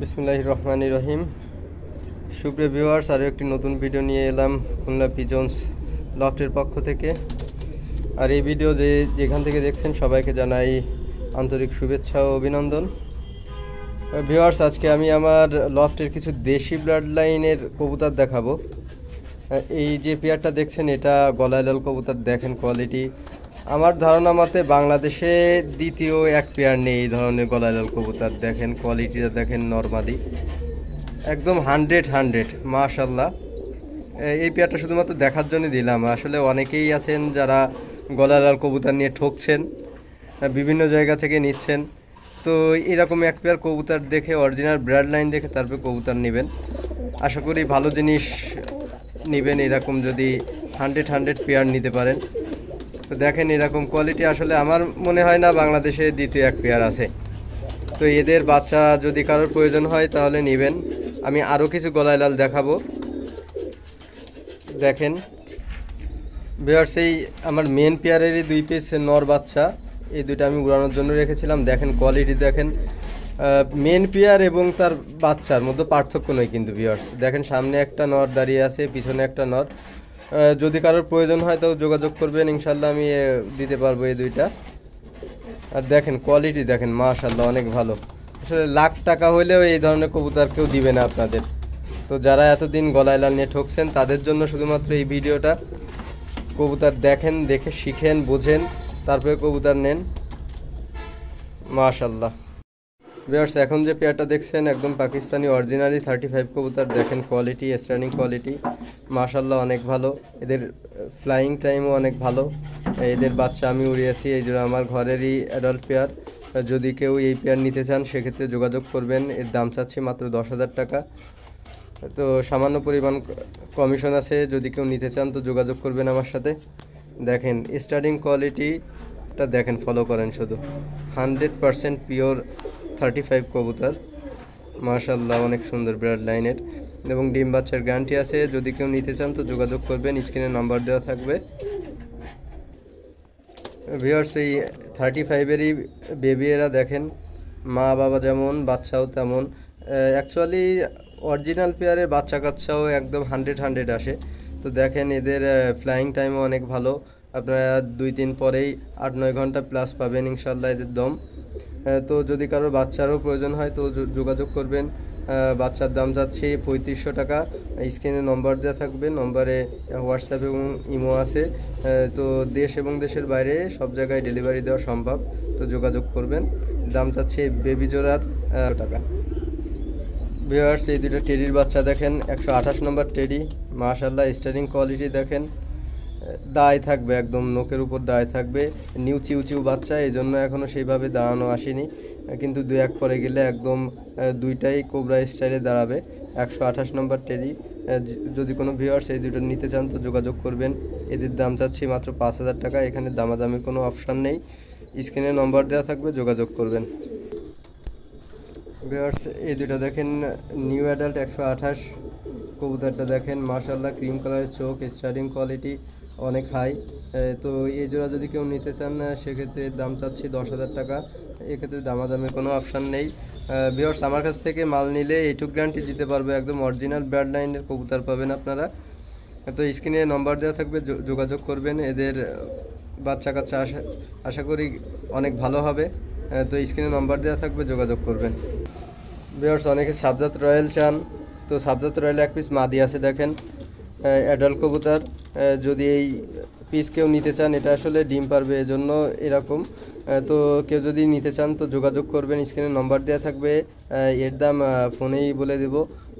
বিসমিল্লাহির রহমানির রহিম। সুপ্রিয় ভিউয়ার্স, আরও একটি নতুন ভিডিও নিয়ে এলাম খুলনা পিজন্স লফটের পক্ষ থেকে। আর এই ভিডিও যেখান থেকে দেখছেন সবাইকে জানাই আন্তরিক শুভেচ্ছা ও অভিনন্দন। ভিউয়ার্স, আজকে আমি আমার লফটের কিছু দেশি ব্লাড লাইনের কবুতর দেখাবো। এই যে পেয়ারটা দেখছেন এটা গলায় লাল কবুতর, দেখেন কোয়ালিটি। আমার ধারণা মতে বাংলাদেশে দ্বিতীয় এক পেয়ার নেই এই ধরনের গলায় লাল কবুতর। দেখেন কোয়ালিটিটা, দেখেন নরমাদি একদম 100 মাশাল্লাহ। এই পেয়ারটা শুধুমাত্র দেখার জন্য দিলাম। আসলে অনেকেই আছেন যারা গলায় লাল কবুতর নিয়ে ঠকছেন, বিভিন্ন জায়গা থেকে নিচ্ছেন। তো এরকম এক পেয়ার কবুতর দেখে, অরিজিনাল ব্রাড লাইন দেখে তারপরে কবুতর নেবেন। আশা করি ভালো জিনিস নেবেন এরকম যদি 100 পেয়ার নিতে পারেন। তো দেখেন এরকম কোয়ালিটি আসলে আমার মনে হয় না বাংলাদেশে দ্বিতীয় এক পেয়ার আছে। তো এদের বাচ্চা যদি কারোর প্রয়োজন হয় তাহলে নেবেন। আমি আরও কিছু গলায় লাল দেখাবো। দেখেন ভিউয়ার্স, এই আমার মেন পেয়ারেরই 2 পিস নর বাচ্চা, এই দুইটা আমি উড়ানোর জন্য রেখেছিলাম। দেখেন কোয়ালিটি, দেখেন মেন পেয়ার এবং তার বাচ্চার মধ্যে পার্থক্য নয় কিন্তু ভিউয়ার্স। দেখেন সামনে একটা নর দাঁড়িয়ে আছে, পিছনে একটা নর। যদি কারোর প্রয়োজন হয় তো যোগাযোগ করবেন, ইনশাল্লাহ আমি দিতে পারবো এই দুইটা। আর দেখেন কোয়ালিটি, দেখেন মাশাআল্লাহ অনেক ভালো। আসলে লাখ টাকা হলেও এই ধরনের কবুতর কেউ দিবে না আপনাদের। তো যারা এতদিন গলায় লাল নিয়ে ঠকছেন তাদের জন্য শুধুমাত্র এই ভিডিওটা। কবুতর দেখেন, দেখে শিখেন, বোঝেন, তারপরে কবুতর নেন। মাশাআল্লাহ ভিউয়ার্স, এখন যে পেয়ারটা দেখছেন একদম পাকিস্তানি অরিজিনালি 35 কবুতর। দেখেন কোয়ালিটি, স্ট্যান্ডিং কোয়ালিটি মাশাআল্লাহ অনেক ভালো। এদের ফ্লাইং টাইমও অনেক ভালো। এদের বাচ্চা আমি উড়িয়েছি, এই জন্য আমার ঘরেরই অ্যাডাল্ট পেয়ার। যদি কেউ এই পেয়ার নিতে চান সেক্ষেত্রে যোগাযোগ করবেন। এর দাম চাচ্ছি মাত্র 10,000 টাকা। তো সামান্য পরিমাণ কমিশন আছে, যদি কেউ নিতে চান তো যোগাযোগ করবেন আমার সাথে। দেখেন স্টার্টিং কোয়ালিটিটা দেখেন, ফলো করেন শুধু। 100% পিওর 35 কবুতর মাশাআল্লাহ, অনেক সুন্দর ব্রাড লাইনের এবং ডিম বাচ্চার গ্যারান্টি আছে। যদি কেউ নিতে চান তো যোগাযোগ করবেন, স্ক্রিনে নাম্বার দেওয়া থাকবে। ভিউয়ার্স, এই 35-এরই বেবি এরা দেখেন, মা বাবা যেমন বাচ্চাও তেমন। অ্যাকচুয়ালি অরিজিনাল পেয়ারের বাচ্চা কাচ্চাও একদম 100 আসে। তো দেখেন এদের ফ্লাইং টাইমও অনেক ভালো। আপনারা 2-3 পরেই 8-9 ঘন্টা প্লাস পাবেন ইনশাল্লাহ এদের দম। তো যদি কারোর বাচ্চারও প্রয়োজন হয় তো যোগাযোগ করবেন। বাচ্চার দাম যাচ্ছে 3500 টাকা। স্ক্রিনে নম্বর দেওয়া থাকবে, নম্বরে হোয়াটসঅ্যাপ এবং ইমো আছে। তো দেশ এবং দেশের বাইরে সব জায়গায় ডেলিভারি দেওয়া সম্ভব, তো যোগাযোগ করবেন। দাম চাচ্ছে বেবি জোড়ার টাকা। ভিউয়ার্স, এই দুটো টেডির বাচ্চা দেখেন, 128 নম্বর টেডি মাশাআল্লাহ। স্টারিং কোয়ালিটি দেখেন, দায় থাকবে একদম, নোকের উপর দায় থাকবে। নিউ চিউ বাচ্চা, এই জন্য এখনও সেইভাবে দাঁড়ানো আসেনি, কিন্তু 2-1 পরে গেলে একদম দুইটাই কোবরা স্টাইলে দাঁড়াবে। 128 নম্বর টেডি। যদি কোনো ভিউয়ার্স এই দুটো নিতে চান তো যোগাযোগ করবেন। এদের দাম চাচ্ছি মাত্র 5,000 টাকা। এখানে দামাদামির কোনো অপশান নেই, স্ক্রিনে নম্বর দেওয়া থাকবে, যোগাযোগ করবেন। ভিউয়ার্স, এই দুটো দেখেন নিউ অ্যাডাল্ট 128 কবুতরটা দেখেন মাশাআল্লাহ, ক্রিম কালারের চোখ, স্টার্টিং কোয়ালিটি অনেক হাই। তো এই জোড়া যদি কেউ নিতে চান সেক্ষেত্রে দাম চাচ্ছি 10,000 টাকা। এক্ষেত্রে দামাদামের কোনো অপশান নেই। ভিউয়ার্স, আমার কাছ থেকে মাল নিলে এইটুক গ্যারান্টি দিতে পারবো, একদম অরিজিনাল ব্রাড লাইনের কবুতর পাবেন আপনারা। তো স্ক্রিনে নম্বর দেওয়া থাকবে, যোগাযোগ করবেন। এদের বাচ্চা কাচ্চা আশা করি অনেক ভালো হবে। তো স্ক্রিনে নম্বর দেওয়া থাকবে, যোগাযোগ করবেন। ভিউয়ার্স, অনেকে সাবজাত রয়্যাল চান, তো সাবজাত রয়্যাল 1 পিস মাদি আছে দেখেন, অ্যাডাল্ট কবুতর। যদি এই পিস কেউ নিতে চান, এটা আসলে ডিম পারবে এজন্য এরকম। তো কেউ যদি নিতে চান তো যোগাযোগ করবেন, স্ক্রিনে নম্বর দেওয়া থাকবে। এর দাম ফোনেই বলে দেব,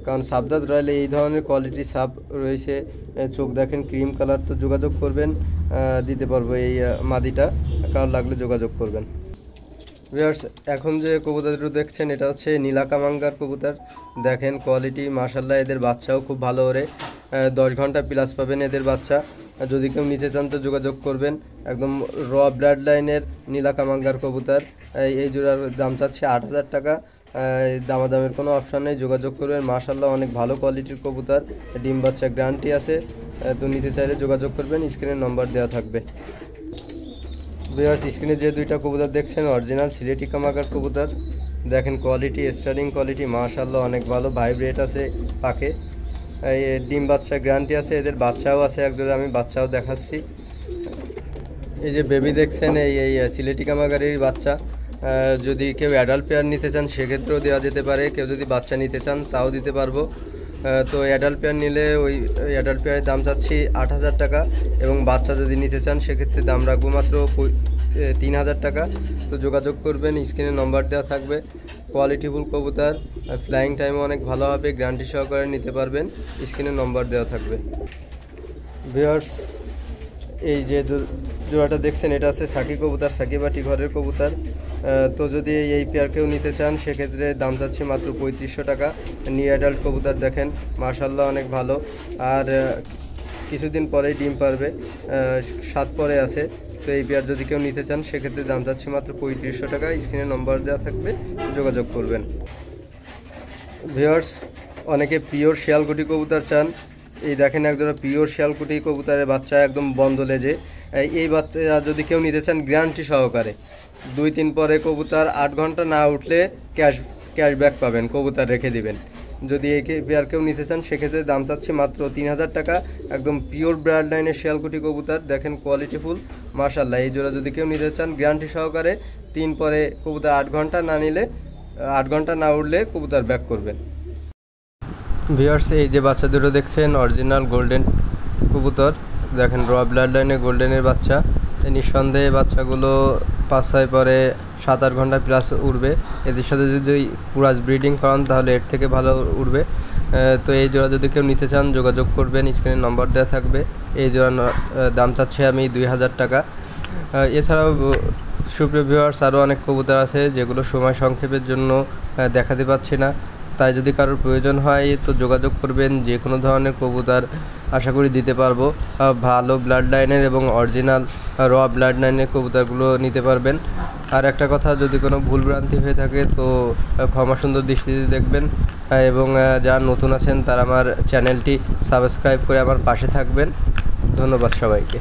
কারণ সাবজাত রয়্যালে এই ধরনের কোয়ালিটি সাব রয়েছে। চোখ দেখেন ক্রিম কালার, তো যোগাযোগ করবেন, দিতে পারবো এই মাদিটা। কারণ লাগলে যোগাযোগ করবেন। ভিউয়ার্স, এখন যে কবুতর দুটো দেখছেন এটা হচ্ছে নীলা কামাঙ্গার কবুতর। দেখেন কোয়ালিটি মাশাআল্লাহ, এদের বাচ্চাও খুব ভালো ওরে। 10 ঘন্টা প্লাস পাবেন এদের বাচ্চা। যদি কেউ নিতে চান তো যোগাযোগ করবেন। একদম র ব্লাড লাইনের নীলা কামাঙ্গার কবুতর। এই জোড়ার দাম চাচ্ছে 8,000 টাকা। দামাদামের কোনো অপশান নেই, যোগাযোগ করবেন। মাশাআল্লাহ অনেক ভালো কোয়ালিটির কবুতর, ডিম বাচ্চা গ্যারান্টি আছে। তো নিতে চাইলে যোগাযোগ করবেন, স্ক্রিনে নম্বর দেওয়া থাকবে। ভিউয়ার্স, স্ক্রিনে যে দুইটা কবুতর দেখছেন অরিজিনাল সিলেটি কামাগার কবুতর। দেখেন কোয়ালিটি, স্টার্টিং কোয়ালিটি মাশাআল্লাহ অনেক ভালো, ভাইব্রেট আছে পাকে। এই ডিম বাচ্চা গ্যারান্টি আছে, এদের বাচ্চাও আছে একজোড়া, আমি বাচ্চাও দেখাচ্ছি। এই যে বেবি দেখছেন, এই সিলেটি কামাগারির বাচ্চা। যদি কেউ অ্যাডাল্ট পেয়ার নিতে চান সেক্ষেত্রেও দেওয়া যেতে পারে, কেউ যদি বাচ্চা নিতে চান তাও দিতে পারবো। তো অ্যাডাল্ট পেয়ার নিলে ওই অ্যাডাল্ট পেয়ারের দাম চাচ্ছি 8,000 টাকা, এবং বাচ্চা যদি নিতে চান সেক্ষেত্রে দাম রাখবো মাত্র 3,000 টাকা। তো যোগাযোগ করবেন, স্ক্রিনে নম্বর দেওয়া থাকবে। কোয়ালিটিফুল কবুতর, ফ্লাইং টাইমও অনেক ভালো হবে, গ্যারান্টি সহকারে নিতে পারবেন, স্ক্রিনে নম্বর দেওয়া থাকবে। ভিউয়ার্স, এই যে জোড়াটা দেখছেন এটা আছে সাকি কবুতর, সাকিবাটি ঘরের কবুতর। তো যদি এই পেয়ার কেউ নিতে চান সেক্ষেত্রে দাম যাচ্ছে মাত্র 3500 টাকা। নিউ অ্যাডাল্ট কবুতর দেখেন মাশাআল্লাহ অনেক ভালো, আর কিছুদিন পরেই ডিম পারবে, 7 পরে আছে। তো এই পেয়ার যদি কেউ নিতে চান সেক্ষেত্রে দাম যাচ্ছে মাত্র 3500 টাকা, স্ক্রিনে নম্বর দেওয়া থাকবে, যোগাযোগ করবেন। ভিউয়ার্স, অনেকে পিওর শিয়ালকুটি কবুতর চান। এই দেখেন একজোড়া পিওর শিয়ালকুটি কবুতরের বাচ্চা, একদম বন্ধ লেজে। এই বাচ্চা যদি কেউ নিতে চান গ্যারান্টি সহকারে, 2-3 পরে কবুতর 8 ঘন্টা না উঠলে ক্যাশব্যাক পাবেন, কবুতর রেখে দিবেন। যদি এই পেয়ার কেউ নিতে চান সেক্ষেত্রে দাম চাচ্ছি মাত্র 3,000 টাকা। একদম পিওর ব্রাড লাইনের শিয়ালকুটি কবুতর, দেখেন কোয়ালিটিফুল মাশাআল্লাহ। এই জোড়া যদি কেউ নিতে চান গ্যারান্টি সহকারে, 3 পরে কবুতর 8 ঘন্টা না নিলে, 8 ঘন্টা না উঠলে কবুতর ব্যাক করবেন। ভিউয়ার্স, এই যে বাচ্চা দুটো দেখছেন অরিজিনাল গোল্ডেন কবুতর, দেখেন র ব্লাড লাইনে গোল্ডেনের বাচ্চা। নিঃসন্দেহে বাচ্চাগুলো 5-6 পরে 7-8 ঘন্টা প্লাস উড়বে। এদের সাথে যদি ক্রস ব্রিডিং করান তাহলে এর থেকে ভালো উড়বে। তো এই জোড়া যদি কেউ নিতে চান যোগাযোগ করবেন, স্ক্রিনে নম্বর দেওয়া থাকবে। এই জোড়া দাম চাচ্ছে আমি 2,000 টাকা। এছাড়াও সুপ্রিয় ভিউয়ার্স, আরও অনেক কবুতর আছে যেগুলো সময় সংক্ষেপের জন্য দেখাতে পাচ্ছি না। তাই যদি কারোর প্রয়োজন হয় তো যোগাযোগ করবেন, যে কোনো ধরনের কবুতর আশা করি দিতে পারবো। ভালো ব্লাড লাইনের এবং অরিজিনাল র ব্লাড লাইনের কবুতরগুলো নিতে পারবেন। আর একটা কথা, যদি কোনো ভুলভ্রান্তি হয়ে থাকে তো ক্ষমা সুন্দর দৃষ্টিতে দেখবেন, এবং যারা নতুন আছেন তারা আমার চ্যানেলটি সাবস্ক্রাইব করে আমার পাশে থাকবেন। ধন্যবাদ সবাইকে।